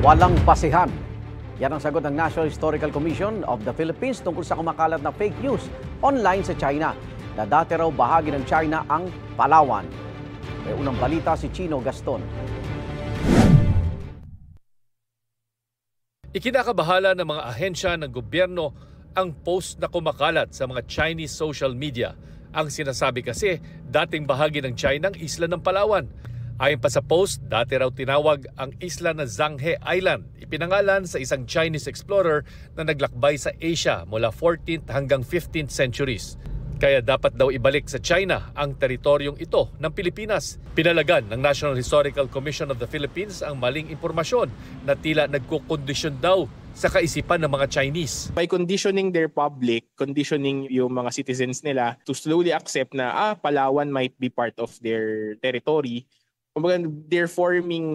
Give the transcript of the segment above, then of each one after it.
walang basihan. Yan ang sagot ng National Historical Commission of the Philippines tungkol sa kumakalat na fake news online sa China na dati raw bahagi ng China ang Palawan. May unang balita si Chino Gaston. Ikinakabahala ng mga ahensya ng gobyerno ang post na kumakalat sa mga Chinese social media. Ang sinasabi kasi, dating bahagi ng China ang isla ng Palawan. Ayon pa sa post, dati raw tinawag ang isla na Zhanghe Island. Ipinangalan sa isang Chinese explorer na naglakbay sa Asia mula 14th hanggang 15th centuries. Kaya dapat daw ibalik sa China ang teritoryong ito ng Pilipinas. Pinalagan ng National Historical Commission of the Philippines ang maling impormasyon na tila nagkukondisyon daw sa kaisipan ng mga Chinese. By conditioning their public, conditioning yung mga citizens nila to slowly accept na Palawan might be part of their territory, kumbaga they're forming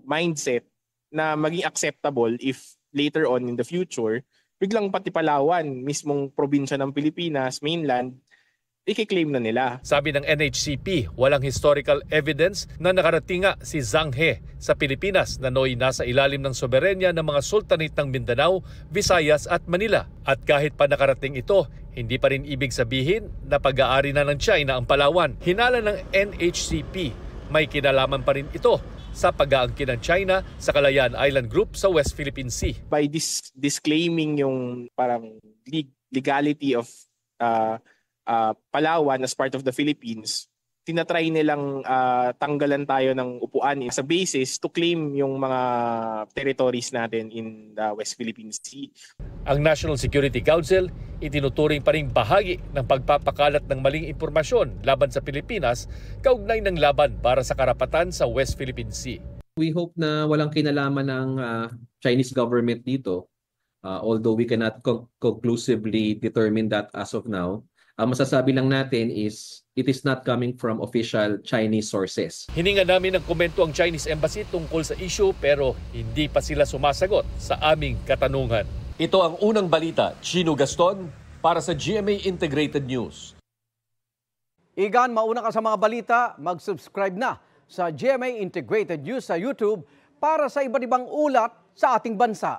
mindset na maging acceptable if later on in the future, biglang pati Palawan, mismong probinsya ng Pilipinas, mainland, i-claim na nila. Sabi ng NHCP, walang historical evidence na nakarating nga si Zhanghe sa Pilipinas na noy nasa ilalim ng soberenya ng mga sultanate ng Mindanao, Visayas at Manila. At kahit pa nakarating ito, hindi pa rin ibig sabihin na pag-aari na ng China ang Palawan. Hinala ng NHCP, may kinalaman pa rin ito sa pag-aangkin ng China sa Kalayaan Island Group sa West Philippine Sea. By disclaiming yung parang legality of Palawan as part of the Philippines, tinatry nilang tanggalan tayo ng upuan sa basis to claim yung mga territories natin in the West Philippine Sea. Ang National Security Council itinuturing pa ring bahagi ng pagpapakalat ng maling impormasyon laban sa Pilipinas kaugnay ng laban para sa karapatan sa West Philippine Sea. We hope na walang kinalaman ng Chinese government dito, although we cannot conclusively determine that as of now. Ang masasabi lang natin is it is not coming from official Chinese sources. Hininga namin ng komento ang Chinese Embassy tungkol sa issue pero hindi pa sila sumasagot sa aming katanungan. Ito ang unang balita, Chino Gaston, para sa GMA Integrated News. Igan, mauna ka sa mga balita, mag-subscribe na sa GMA Integrated News sa YouTube para sa iba't ibang ulat sa ating bansa.